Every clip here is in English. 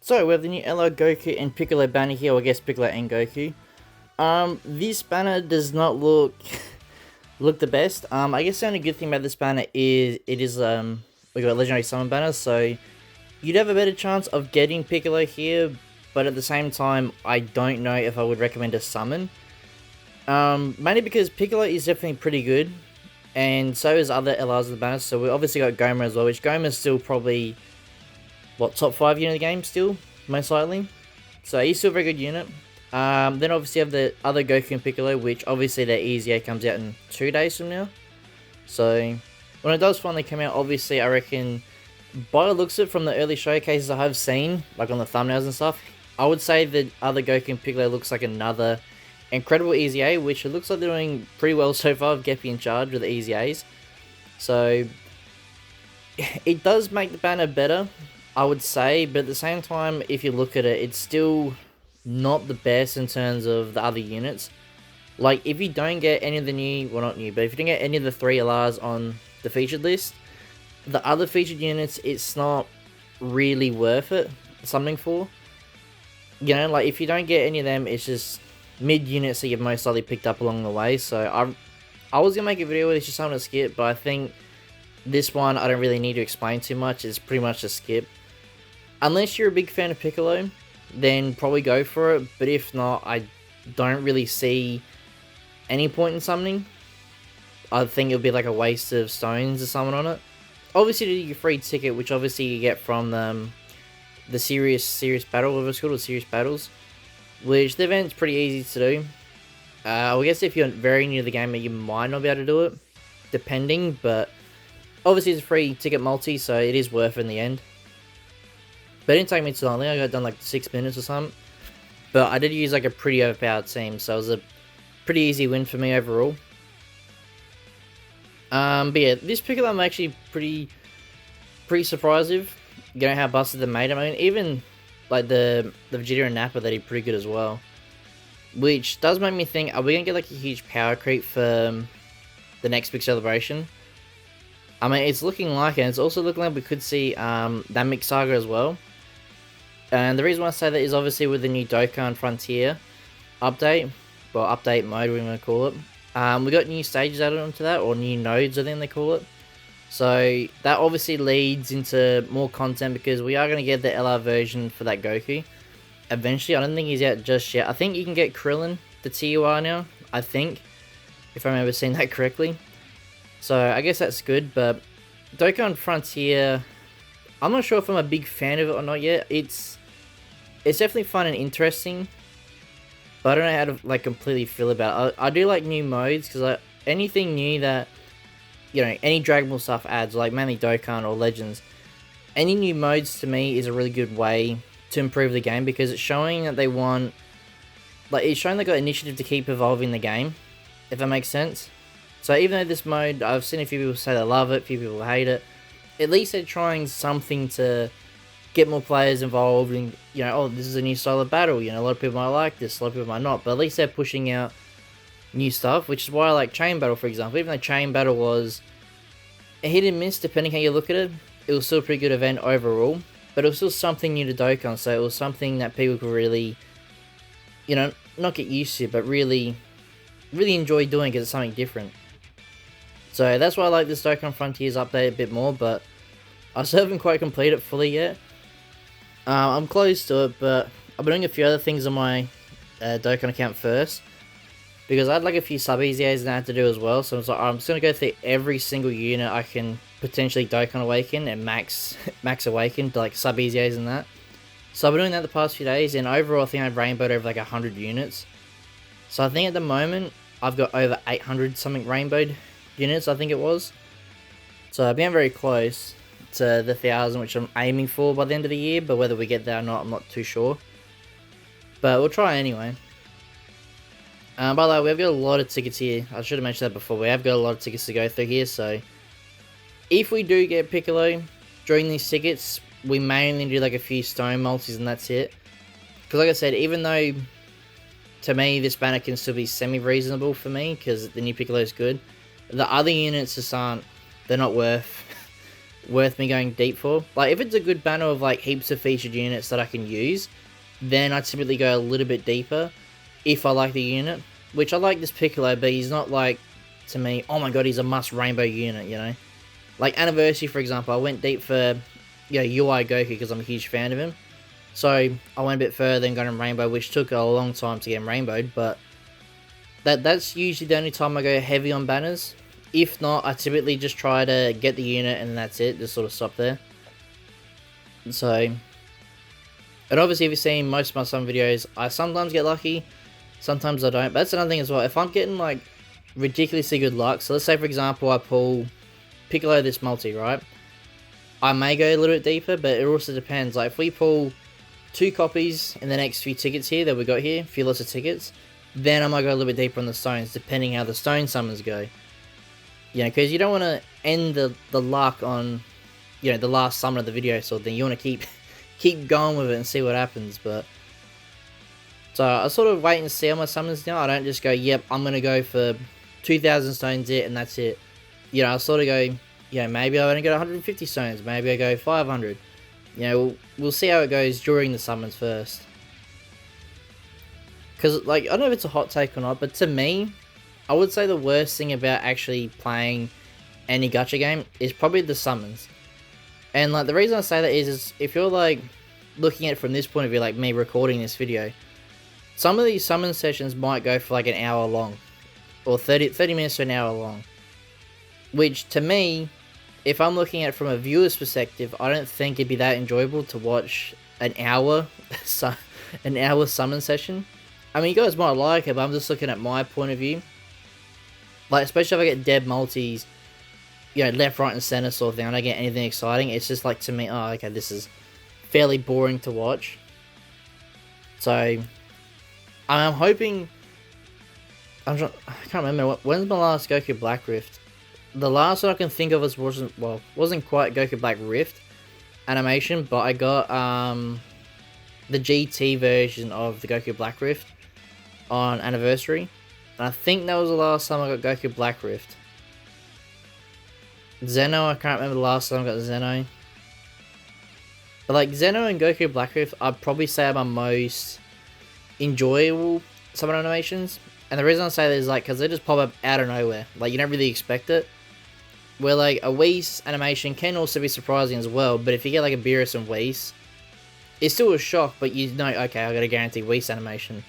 So we have the new LR Goku and Piccolo banner here, or I guess Piccolo and Goku. This banner does not look the best. I guess the only good thing about this banner is we got a legendary summon banner, so you'd have a better chance of getting Piccolo here. But at the same time, I don't know if I would recommend a summon. Mainly because Piccolo is definitely pretty good, and so is other LRs of the banner. So we obviously got Goma as well, which Goma is still probably top 5 unit of the game still, most likely. So he's still a very good unit. Then obviously you have the other Goku and Piccolo, which obviously their EZA comes out in 2 days from now. So when it does finally come out, obviously I reckon, by the looks of it from the early showcases I have seen, like on the thumbnails and stuff, I would say the other Goku and Piccolo looks like another incredible EZA, which it looks like they're doing pretty well so far with Geppy in charge with the EZAs. So it does make the banner better, I would say, but at the same time, if you look at it, it's still not the best in terms of the other units. Like, if you don't get any of the new, well not new, but if you don't get any of the 3 LRs on the featured list, the other featured units, it's not really worth it, something for. You know, like, if you don't get any of them, it's just mid units that you've most likely picked up along the way. So I was gonna make a video where it's just something to skip, but I think this one I don't really need to explain too much. It's pretty much a skip. Unless you're a big fan of Piccolo, then probably go for it. But if not, I don't really see any point in summoning. I think it'll be like a waste of stones to summon on it. Obviously, you get your free ticket, which obviously you get from the serious battle, whatever it's called, or serious battles, which the event's pretty easy to do. I guess if you're very new to the game, you might not be able to do it, depending, but obviously it's a free ticket multi, so it is worth it in the end. But it didn't take me too long. I think I got done like 6 minutes or something. But I did use like a pretty overpowered team, so it was a pretty easy win for me overall. But yeah, this Piccolo I'm actually pretty surprised. You know how busted they made him. I mean, even like the Vegeta and Nappa, they did pretty good as well. Which does make me think, are we gonna get like a huge power creep for the next big celebration? I mean, it's looking like it, and it's also looking like we could see that mixed saga as well. And the reason why I say that is obviously with the new Dokkan Frontier update, well, update mode, we want to call it. We got new stages added onto that, or new nodes, I think they call it. So that obviously leads into more content, because we are going to get the LR version for that Goku eventually. I don't think he's out just yet. I think you can get Krillin, the TUR now, I think, if I remember seeing that correctly. So I guess that's good, but Dokkan Frontier, I'm not sure if I'm a big fan of it or not yet. It's definitely fun and interesting, but I don't know how to like completely feel about it. I do like new modes, because anything new that, you know, any Dragon Ball stuff adds, like mainly Dokkan or Legends, any new modes to me is a really good way to improve the game, because it's showing that they want, like, it's showing they got initiative to keep evolving the game, if that makes sense. So even though this mode, I've seen a few people say they love it, a few people hate it, at least they're trying something to get more players involved, and, you know, oh, this is a new style of battle, you know, a lot of people might like this, a lot of people might not, but at least they're pushing out new stuff, which is why I like Chain Battle, for example. Even though Chain Battle was a hit and miss, depending how you look at it, it was still a pretty good event overall, but it was still something new to Dokkan, so it was something that people could really, you know, not get used to, but really enjoy doing, because it's something different. So that's why I like this Dokkan Frontiers update a bit more, but I still haven't quite completed it fully yet. I'm close to it, but I've been doing a few other things on my Dokkan account first, because I had like a few sub EZAs that I had to do as well, so I was like, I'm just going to go through every single unit I can potentially Dokkan Awaken and max Awaken to like sub EZAs and that. So I've been doing that the past few days, and overall I think I've rainbowed over like 100 units. So I think at the moment I've got over 800 something rainbowed units, I think it was. So I've been very close to the 1,000, which I'm aiming for by the end of the year, but whether we get there or not, I'm not too sure. But we'll try anyway. By the way, we've got a lot of tickets here. I should have mentioned that before. We have got a lot of tickets to go through here, so if we do get Piccolo during these tickets, we may only do like a few stone multis and that's it. Because like I said, even though to me this banner can still be semi-reasonable for me, because the new Piccolo is good, the other units just aren't, they're not worth worth me going deep for. Like, if it's a good banner of like heaps of featured units that I can use, then I typically go a little bit deeper if I like the unit. Which I like this Piccolo, but he's not like, to me, oh my god, he's a must rainbow unit, you know? Like Anniversary, for example, I went deep for, you know, UI Goku because I'm a huge fan of him. So I went a bit further and got him Rainbow, which took a long time to get him Rainbowed, but that's usually the only time I go heavy on banners. If not, I typically just try to get the unit and that's it, just sort of stop there. So, and obviously if you've seen most of my Summon videos, I sometimes get lucky, sometimes I don't, but that's another thing as well. If I'm getting like ridiculously good luck, so let's say for example I pull Piccolo this multi, right? I may go a little bit deeper, but it also depends. Like if we pull 2 copies in the next few tickets here that we got here, a few lots of tickets, then I might go a little bit deeper on the stones, depending how the stone summons go. You know, because you don't want to end the luck on, you know, the last summon of the video sort of thing. You want to keep going with it and see what happens, but... So I sort of wait and see on my summons now. I don't just go, yep, I'm going to go for 2,000 stones it and that's it. You know, I sort of go, you know, maybe I only get 150 stones, maybe I go 500. You know, we'll see how it goes during the summons first. Because, like, I don't know if it's a hot take or not, but to me, I would say the worst thing about actually playing any gacha game is probably the summons. And, like, the reason I say that is if you're, like, looking at it from this point of view, like me recording this video, some of these summon sessions might go for, like, an hour long. Or 30 minutes to an hour long. Which, to me... if I'm looking at it from a viewer's perspective, I don't think it'd be that enjoyable to watch an hour summon session. I mean, you guys might like it, but I'm just looking at my point of view. Like, especially if I get dead multis, you know, left, right, and center sort of thing, I don't get anything exciting. It's just like, to me, oh, okay, this is fairly boring to watch. So, I'm hoping... I can't remember, when's my last Goku Black Rift? The last one I can think of wasn't quite Goku Black Rift animation, but I got the GT version of the Goku Black Rift on Anniversary, and I think that was the last time I got Goku Black Rift. Zeno, I can't remember the last time I got Zeno. But like Zeno and Goku Black Rift, I'd probably say are my most enjoyable summon animations. And the reason I say that is like because they just pop up out of nowhere. Like you don't really expect it. Where like a Whis animation can also be surprising as well, but if you get like a Beerus and Whis, it's still a shock, but you know, okay, I got a guaranteed Whis animation.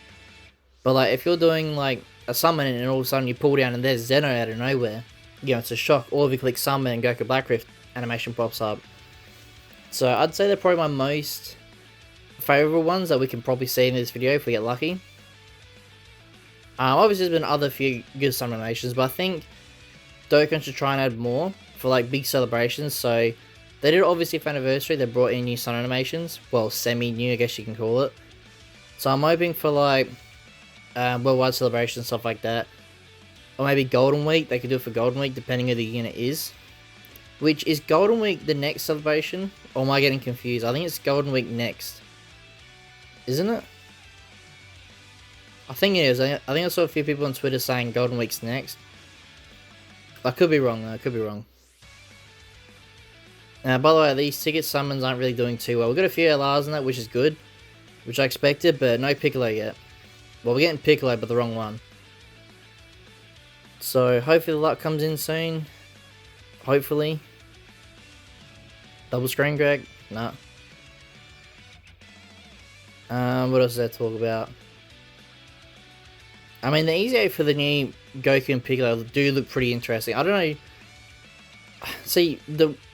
But like if you're doing like a summon and all of a sudden you pull down and there's Zeno out of nowhere, you know, it's a shock. Or if you click summon and Goku Black Rift animation pops up. So I'd say they're probably my most favourable ones that we can probably see in this video if we get lucky. Obviously there's been other few good summon animations, but I think Dokkan should try and add more for like big celebrations. So they did obviously for Anniversary, they brought in new sun animations, well semi-new I guess you can call it. So I'm hoping for like worldwide celebrations, stuff like that. Or maybe Golden Week, they could do it for Golden Week depending who the unit is. Which, is Golden Week the next celebration? Or am I getting confused? I think it's Golden Week next. Isn't it? I think it is. I think I saw a few people on Twitter saying Golden Week's next. I could be wrong though, I could be wrong. Now, by the way, these ticket summons aren't really doing too well. We've got a few LRs in that, which is good. Which I expected, but no Piccolo yet. Well, we're getting Piccolo, but the wrong one. So, hopefully the luck comes in soon. Hopefully. Double screen Greg? Nah. What else is there to talk about? I mean, the EZA for the new Goku and Piccolo do look pretty interesting. I don't know. See,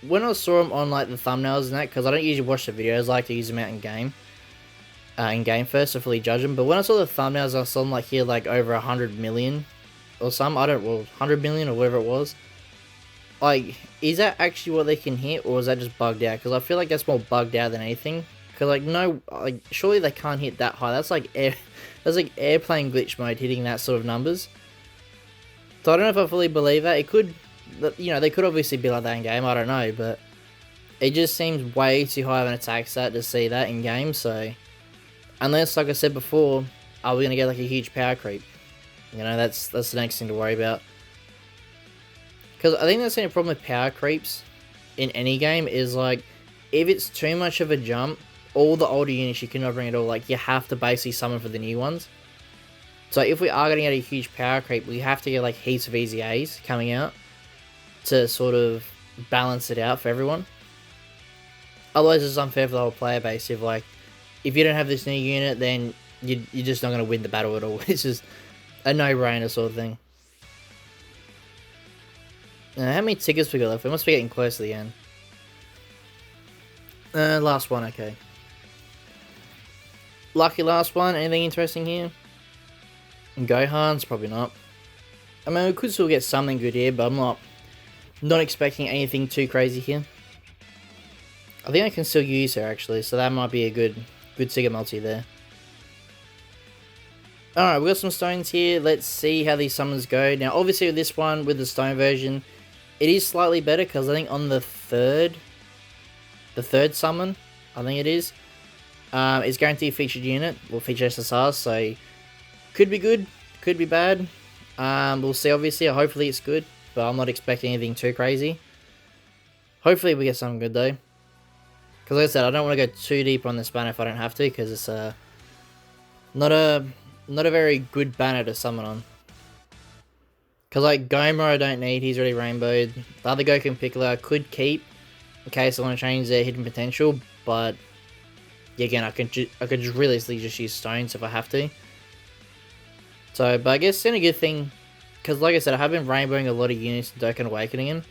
when I saw them on like the thumbnails and that, because I don't usually watch the videos, I like to use them out in game. In game first to fully judge them. But when I saw the thumbnails, I saw them like here like over 100 million or some. I don't, well, 100 million or whatever it was. Like, is that actually what they can hit, or is that just bugged out? Because I feel like that's more bugged out than anything. Because like no, like surely they can't hit that high. That's like airplane glitch mode hitting that sort of numbers. So I don't know if I fully believe that. It could, you know, they could obviously be like that in game. I don't know, but it just seems way too high of an attack stat to see that in game. So unless, like I said before, are we gonna get like a huge power creep? You know, that's the next thing to worry about. Because I think that's the only problem with power creeps in any game is like, if it's too much of a jump, all the older units you cannot bring at all. Like, you have to basically summon for the new ones. So if we are going to get a huge power creep, we have to get like heaps of easy A's coming out to sort of balance it out for everyone. Otherwise, it's unfair for the whole player base. If like, if you don't have this new unit, then you're just not going to win the battle at all. It's just a no-brainer sort of thing. Now, how many tickets we got left? We must be getting close to the end. Last one, okay. Lucky last one. Anything interesting here? Gohan's probably not. I mean, we could still get something good here, but I'm not expecting anything too crazy here. I think I can still use her actually, so that might be a good ticket multi there. Alright, we've got some stones here. Let's see how these summons go. Now, obviously with this one, with the stone version, it is slightly better because I think on the third summon, I think it is, it's guaranteed featured unit, or featured SSR, so could be good, could be bad. We'll see obviously, hopefully it's good, but I'm not expecting anything too crazy. Hopefully we get something good though. Because like I said, I don't want to go too deep on this banner if I don't have to, because it's not a very good banner to summon on. Because like Gomer I don't need, he's already rainbowed. The other Goku and Piccolo I could keep in case I want to change their hidden potential, but yeah, again I could just realistically just use stones if I have to. So, but I guess it's a good thing, because like I said, I have been rainbowing a lot of units in Dokkan Awakening him.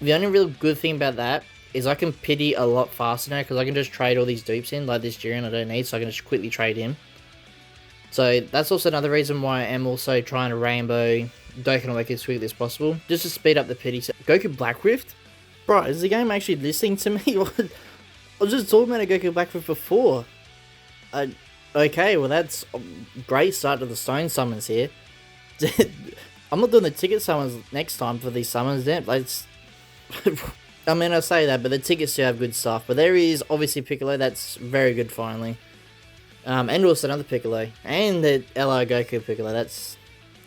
The only real good thing about that is I can pity a lot faster now, because I can just trade all these dupes in, like this Jiren I don't need, so I can just quickly trade him. So that's also another reason why I am also trying to rainbow Dokkan Awakening as quickly as possible, just to speed up the pity. Goku Black Rift? Bro, is the game actually listening to me? I was just talking about a Goku Black Rift before. Okay, well that's a great start to the stone summons here. I'm not doing the ticket summons next time for these summons then. I mean, I say that, but the tickets do have good stuff. But there is obviously Piccolo, that's very good finally. And also another Piccolo. And the LR Goku Piccolo, that's...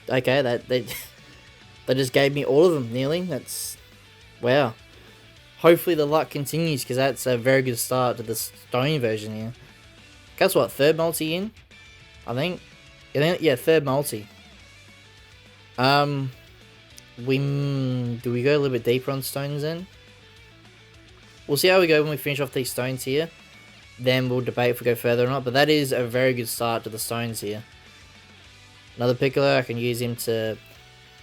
Okay, they just gave me all of them, nearly. That's... Wow. Hopefully the luck continues, because that's a very good start to the stone version here. Guess what, third multi in? I think. Yeah, third multi. Do we go a little bit deeper on stones then? We'll see how we go when we finish off these stones here. Then we'll debate if we go further or not. But that is a very good start to the stones here. Another Piccolo, I can use him to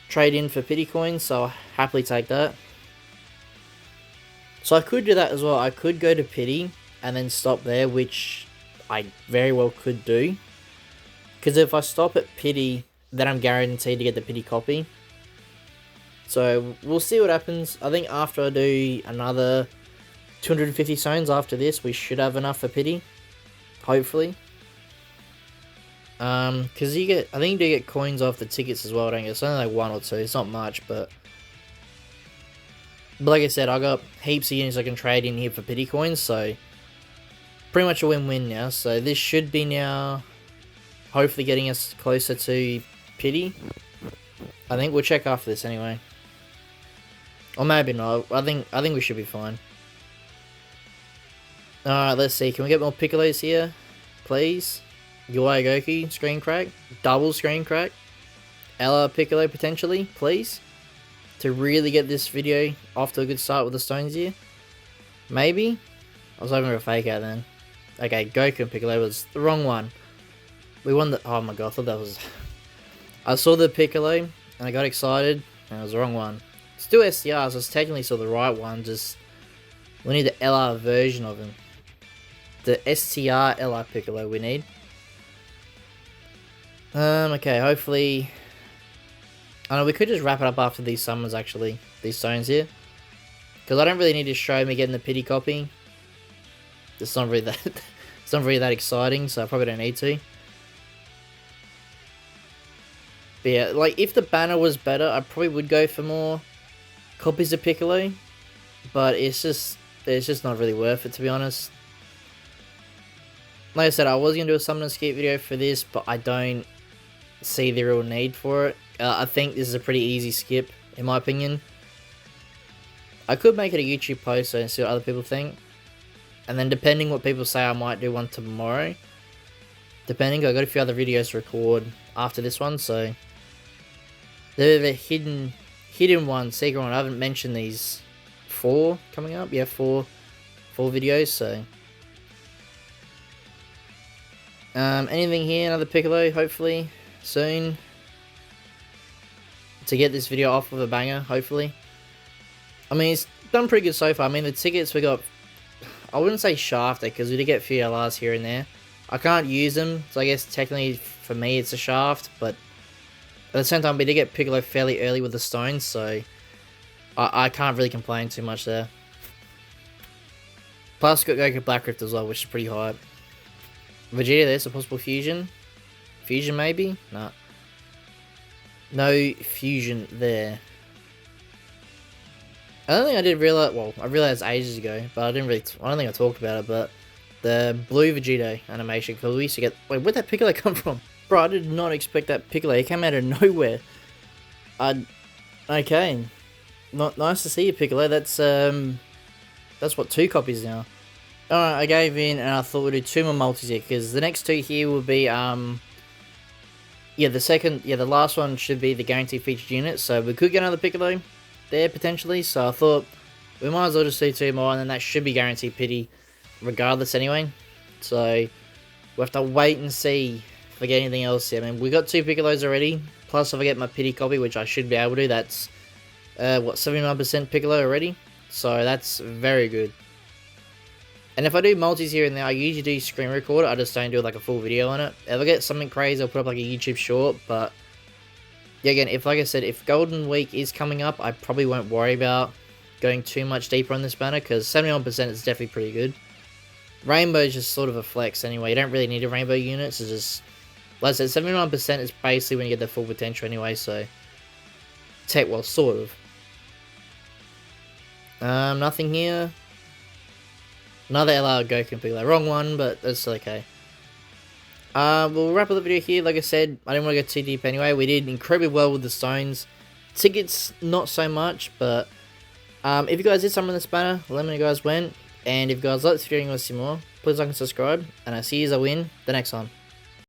trade in for pity coins, so I'll happily take that. So I could do that as well. I could go to pity and then stop there, which I very well could do. Because if I stop at pity, then I'm guaranteed to get the pity copy. So we'll see what happens. I think after I do another 250 stones after this, we should have enough for pity. Hopefully. Because I think you do get coins off the tickets as well, don't you? It's only like 1 or 2, it's not much, but like I said, I got heaps of units I can trade in here for pity coins, so pretty much a win-win now. So this should be now hopefully getting us closer to pity. I think we'll check after this anyway. Or maybe not. I think we should be fine. Alright, let's see. Can we get more Piccolos here? Please. UI Goku, screen crack. Double screen crack. LR Piccolo potentially, please. To really get this video off to a good start with the stones here. Maybe. I was hoping for a fake out then. Okay, Goku and Piccolo was the wrong one. We won the... Oh my god, I thought that was... I saw the Piccolo and I got excited and it was the wrong one. Still STR, so it's technically still the right one, just... We need the LR version of him. The STR LR Piccolo we need. Okay, hopefully... I know we could just wrap it up after these summons actually. These stones here. Because I don't really need to show me getting the pity copy. It's not really that... it's not really that exciting, so I probably don't need to. But yeah, like, if the banner was better, I probably would go for more copies of Piccolo. But it's just not really worth it, to be honest. Like I said, I was going to do a summon and skip video for this, but I don't see the real need for it. I think this is a pretty easy skip, in my opinion. I could make it a YouTube post and see what other people think. And then depending what people say, I might do one tomorrow. Depending, I got a few other videos to record after this one, so they're the hidden one, secret one. I haven't mentioned these 4 coming up. Yeah, four videos. So anything here? Another Piccolo, hopefully soon, to get this video off with a banger. Hopefully, I mean, it's done pretty good so far. I mean, the tickets we got, I wouldn't say shafted because we did get a few LRs here and there. I can't use them, so I guess technically for me it's a shaft, but at the same time we did get Piccolo fairly early with the stones, so I can't really complain too much there. Plus got Goku Black Rift as well, which is pretty hype. Vegeta, there's a possible fusion. Fusion maybe? Nah. No fusion there. I don't think I did realize, well, I realized ages ago, but I don't think I talked about it, but the blue Vegeta animation, because we used to get, wait, where'd that Piccolo come from? Bro, I did not expect that Piccolo, he came out of nowhere. Okay. Nice to see you, Piccolo, that's what, 2 copies now. Alright, I gave in, and I thought we'd do 2 more multis here, because the next 2 here will be, yeah, the last one should be the guaranteed featured unit, so we could get another Piccolo there, potentially, so I thought we might as well just do 2 more, and then that should be guaranteed pity regardless anyway. So we'll have to wait and see if I get anything else here. I mean, we got 2 Piccolos already, plus if I get my pity copy, which I should be able to, that's what, 79% Piccolo already, so that's very good. And if I do multis here and there, I usually do screen record, I just don't do like a full video on it. If I get something crazy, I'll put up like a YouTube short, but yeah, again, if, like I said, if Golden Week is coming up, I probably won't worry about going too much deeper on this banner, because 71% is definitely pretty good. Rainbow is just sort of a flex anyway, you don't really need a rainbow unit, so just, like I said, 79% is basically when you get the full potential anyway, so, well, sort of. Nothing here. Another LR Goku Piccolo, wrong one, but that's okay. We'll wrap up the video here. Like I said, I didn't want to go too deep anyway, we did incredibly well with the stones. Tickets, not so much, but if you guys did something in this banner, let me know you guys went. And if you guys like this video and you want to see more, please like and subscribe. And I'll see you as I win the next one.